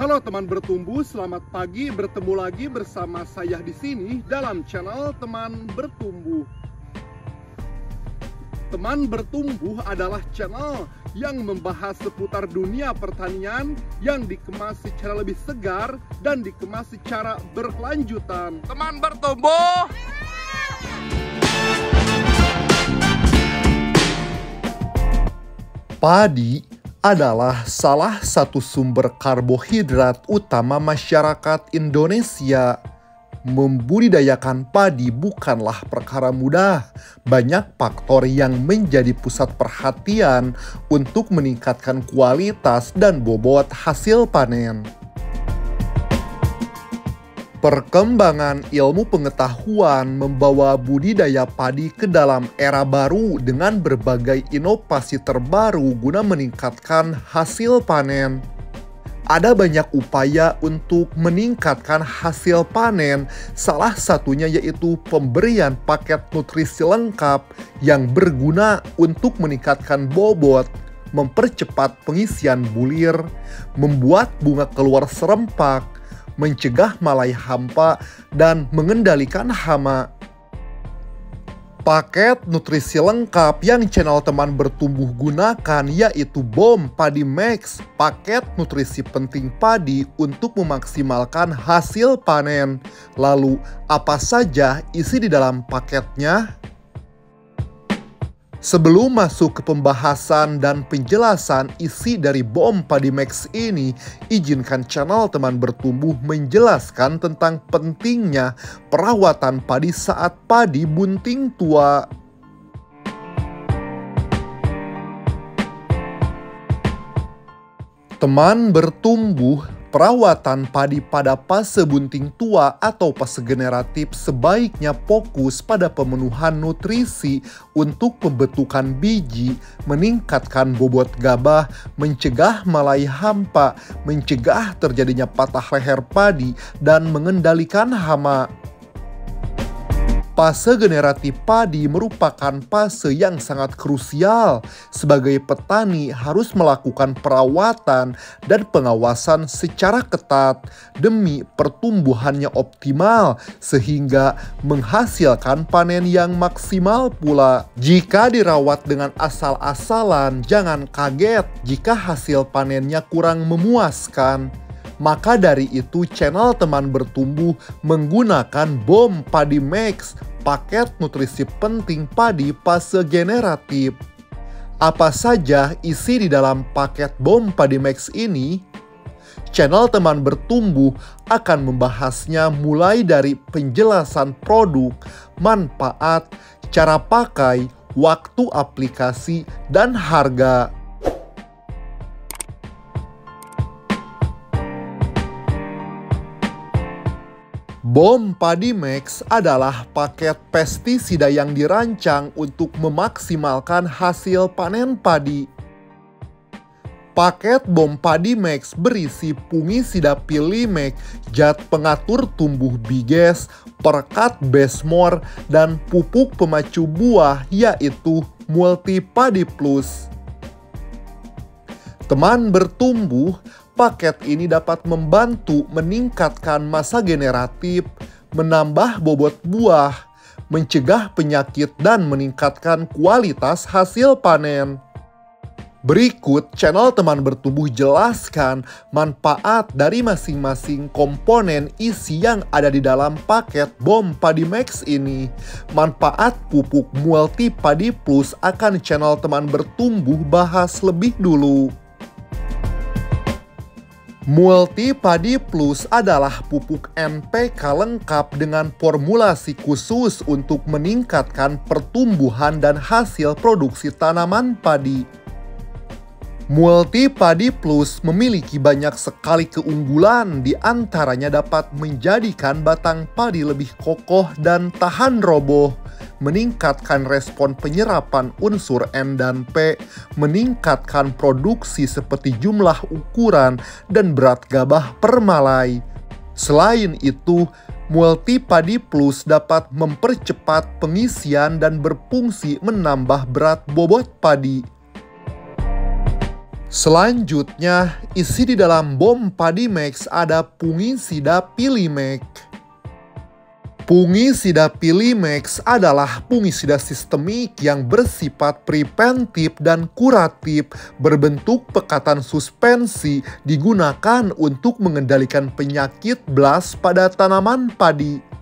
Halo teman bertumbuh, selamat pagi. Bertemu lagi bersama saya di sini dalam channel Teman Bertumbuh. Teman Bertumbuh adalah channel yang membahas seputar dunia pertanian yang dikemas secara lebih segar dan dikemas secara berkelanjutan. Teman Bertumbuh. Padi adalah salah satu sumber karbohidrat utama masyarakat Indonesia. Membudidayakan padi bukanlah perkara mudah. Banyak faktor yang menjadi pusat perhatian untuk meningkatkan kualitas dan bobot hasil panen. Perkembangan ilmu pengetahuan membawa budidaya padi ke dalam era baru dengan berbagai inovasi terbaru guna meningkatkan hasil panen. Ada banyak upaya untuk meningkatkan hasil panen, salah satunya yaitu pemberian paket nutrisi lengkap yang berguna untuk meningkatkan bobot, mempercepat pengisian bulir, membuat bunga keluar serempak, mencegah malai hampa, dan mengendalikan hama. Paket nutrisi lengkap yang channel Teman Bertumbuh gunakan yaitu BOM Padi Max, paket nutrisi penting padi untuk memaksimalkan hasil panen. Lalu, apa saja isi di dalam paketnya? Sebelum masuk ke pembahasan dan penjelasan isi dari BOM Padi Max ini, izinkan channel Teman Bertumbuh menjelaskan tentang pentingnya perawatan padi saat padi bunting tua. Teman Bertumbuh, perawatan padi pada fase bunting tua atau fase generatif sebaiknya fokus pada pemenuhan nutrisi untuk pembentukan biji, meningkatkan bobot gabah, mencegah malai hampa, mencegah terjadinya patah leher padi, dan mengendalikan hama. Fase generatif padi merupakan fase yang sangat krusial. Sebagai petani harus melakukan perawatan dan pengawasan secara ketat demi pertumbuhannya optimal sehingga menghasilkan panen yang maksimal pula. Jika dirawat dengan asal-asalan, jangan kaget jika hasil panennya kurang memuaskan. Maka dari itu channel Teman Bertumbuh menggunakan BOM Padi Max, paket nutrisi penting padi fase generatif. Apa saja isi di dalam paket BOM Padi Max ini? Channel Teman Bertumbuh akan membahasnya mulai dari penjelasan produk, manfaat, cara pakai, waktu aplikasi, dan harga. BOM Padi Max adalah paket pestisida yang dirancang untuk memaksimalkan hasil panen padi. Paket BOM Padi Max berisi fungisida Pilimex, zat pengatur tumbuh biges, perekat Bestmore, dan pupuk pemacu buah yaitu Multi Padi Plus. Teman Bertumbuh, paket ini dapat membantu meningkatkan masa generatif, menambah bobot buah, mencegah penyakit, dan meningkatkan kualitas hasil panen. Berikut channel Teman Bertumbuh jelaskan manfaat dari masing-masing komponen isi yang ada di dalam paket BOM Padi Max ini. Manfaat pupuk Multi Padi Plus akan channel Teman Bertumbuh bahas lebih dulu. Multi Padi Plus adalah pupuk NPK lengkap dengan formulasi khusus untuk meningkatkan pertumbuhan dan hasil produksi tanaman padi. Multi Padi Plus memiliki banyak sekali keunggulan, di antaranya dapat menjadikan batang padi lebih kokoh dan tahan roboh, meningkatkan respon penyerapan unsur N dan P, meningkatkan produksi seperti jumlah ukuran dan berat gabah per malai. Selain itu, Multi Padi Plus dapat mempercepat pengisian dan berfungsi menambah berat bobot padi. Selanjutnya, isi di dalam bom padi max ada fungisida Pilimex. Fungisida Pilimex adalah fungisida sistemik yang bersifat preventif dan kuratif, berbentuk pekatan suspensi, digunakan untuk mengendalikan penyakit blast pada tanaman padi.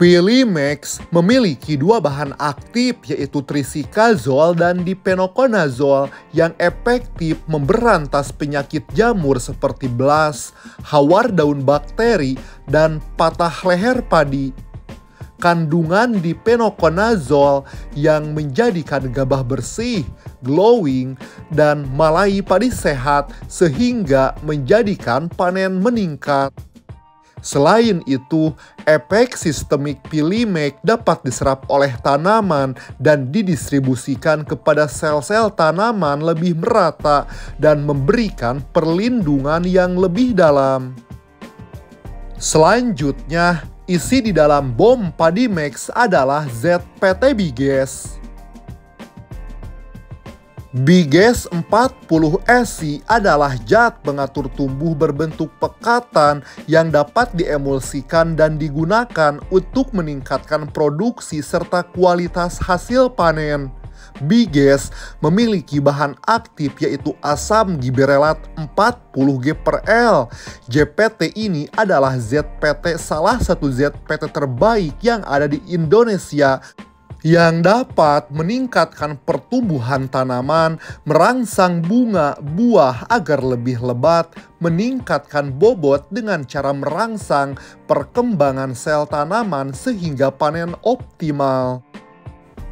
Pilimex memiliki dua bahan aktif, yaitu trisikazol dan dipenoconazol, yang efektif memberantas penyakit jamur seperti blast, hawar daun bakteri, dan patah leher padi. Kandungan dipenoconazol yang menjadikan gabah bersih, glowing, dan malai padi sehat sehingga menjadikan panen meningkat. Selain itu, efek sistemik Pilimex dapat diserap oleh tanaman dan didistribusikan kepada sel-sel tanaman lebih merata dan memberikan perlindungan yang lebih dalam. Selanjutnya, isi di dalam bom padi max adalah ZPT Biges. Biges 40 SI adalah zat pengatur tumbuh berbentuk pekatan yang dapat diemulsikan dan digunakan untuk meningkatkan produksi serta kualitas hasil panen. Biges memiliki bahan aktif yaitu asam giberelat 40G/L. ZPT ini adalah ZPT salah satu ZPT terbaik yang ada di Indonesia, yang dapat meningkatkan pertumbuhan tanaman, merangsang bunga, buah agar lebih lebat, meningkatkan bobot dengan cara merangsang perkembangan sel tanaman sehingga panen optimal.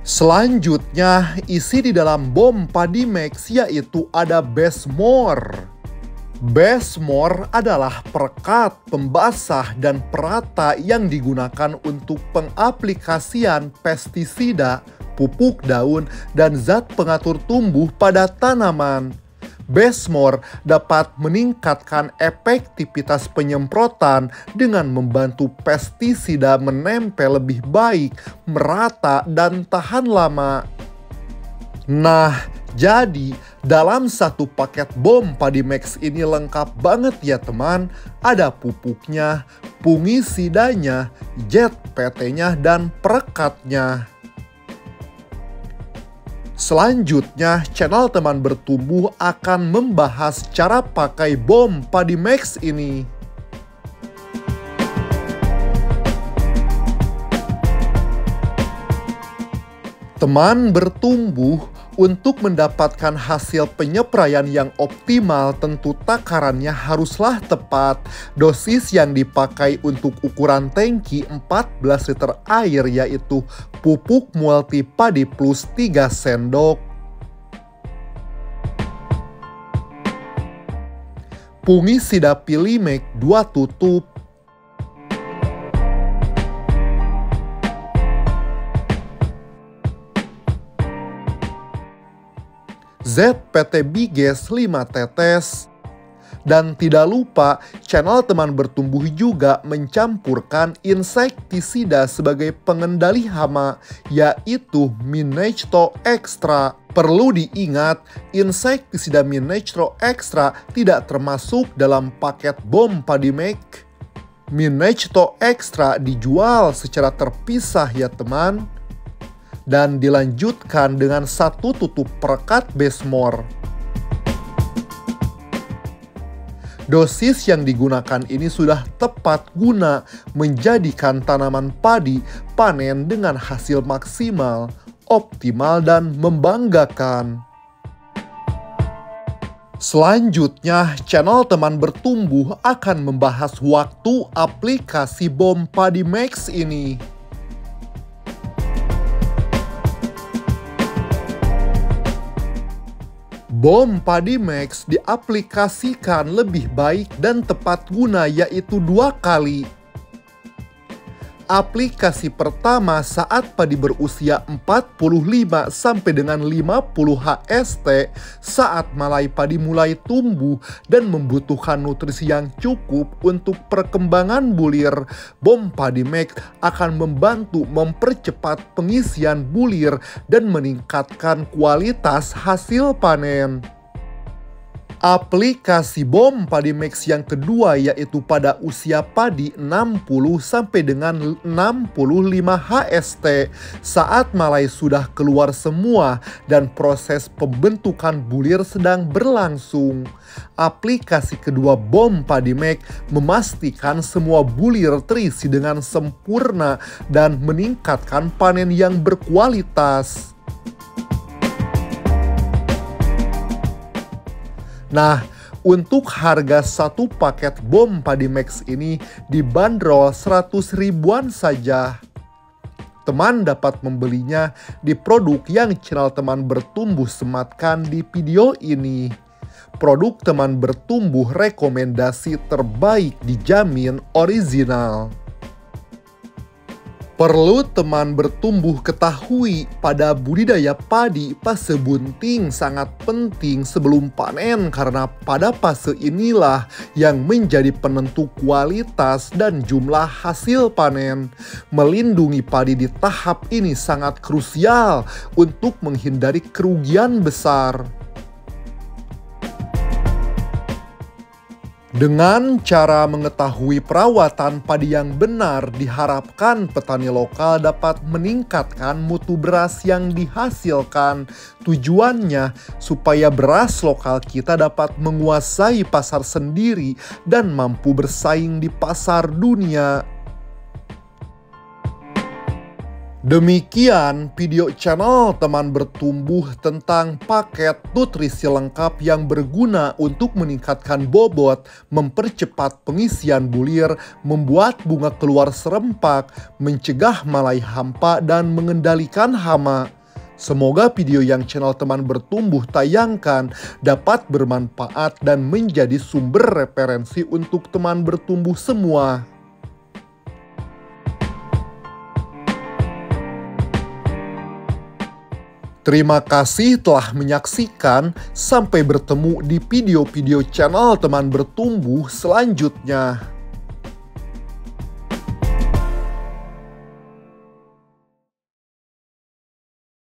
Selanjutnya, isi di dalam bom padi max yaitu ada Bestmore. Bestmore adalah perekat, pembasah, dan perata yang digunakan untuk pengaplikasian pestisida, pupuk daun, dan zat pengatur tumbuh pada tanaman. Bestmore dapat meningkatkan efektivitas penyemprotan dengan membantu pestisida menempel lebih baik, merata, dan tahan lama. Nah, jadi dalam satu paket bom padi max ini lengkap banget ya teman. Ada pupuknya, fungisidanya, ZPT-nya, dan perekatnya. Selanjutnya, channel Teman Bertumbuh akan membahas cara pakai bom padi max ini. Teman bertumbuh, untuk mendapatkan hasil penyepraian yang optimal tentu takarannya haruslah tepat. Dosis yang dipakai untuk ukuran tangki 14 liter air yaitu pupuk multi padi plus 3 sendok. Fungisida Pilimex 2 tutup. ZPT Biges 5 tetes. Dan tidak lupa, channel Teman Bertumbuh juga mencampurkan insektisida sebagai pengendali hama, yaitu Minectro Extra. Perlu diingat, insektisida Minectro Extra tidak termasuk dalam paket bom padi max. Minectro Extra dijual secara terpisah ya teman. Dan dilanjutkan dengan 1 tutup perekat Bestmore. Dosis yang digunakan ini sudah tepat guna menjadikan tanaman padi panen dengan hasil maksimal, optimal, dan membanggakan. Selanjutnya, channel Teman Bertumbuh akan membahas waktu aplikasi bom padi max ini. Bom padi max diaplikasikan lebih baik dan tepat guna yaitu 2 kali. Aplikasi pertama saat padi berusia 45 sampai dengan 50 HST saat malai padi mulai tumbuh dan membutuhkan nutrisi yang cukup untuk perkembangan bulir. Bom padi max akan membantu mempercepat pengisian bulir dan meningkatkan kualitas hasil panen. Aplikasi BOM Padi Max yang kedua yaitu pada usia padi 60 sampai dengan 65 HST saat malai sudah keluar semua dan proses pembentukan bulir sedang berlangsung. Aplikasi kedua BOM Padi Max memastikan semua bulir terisi dengan sempurna dan meningkatkan panen yang berkualitas. Nah, untuk harga satu paket BOM Padi Max ini dibanderol 100 ribuan saja. Teman dapat membelinya di produk yang channel Teman Bertumbuh sematkan di video ini. Produk Teman Bertumbuh rekomendasi terbaik, dijamin original. Perlu Teman Bertumbuh ketahui, pada budidaya padi fase bunting sangat penting sebelum panen karena pada fase inilah yang menjadi penentu kualitas dan jumlah hasil panen. Melindungi padi di tahap ini sangat krusial untuk menghindari kerugian besar. Dengan cara mengetahui perawatan padi yang benar, diharapkan petani lokal dapat meningkatkan mutu beras yang dihasilkan. Tujuannya supaya beras lokal kita dapat menguasai pasar sendiri dan mampu bersaing di pasar dunia. Demikian video channel Teman Bertumbuh tentang paket nutrisi lengkap yang berguna untuk meningkatkan bobot, mempercepat pengisian bulir, membuat bunga keluar serempak, mencegah malai hampa, dan mengendalikan hama. Semoga video yang channel Teman Bertumbuh tayangkan dapat bermanfaat dan menjadi sumber referensi untuk teman bertumbuh semua. Terima kasih telah menyaksikan. Sampai bertemu di video-video channel Teman Bertumbuh selanjutnya.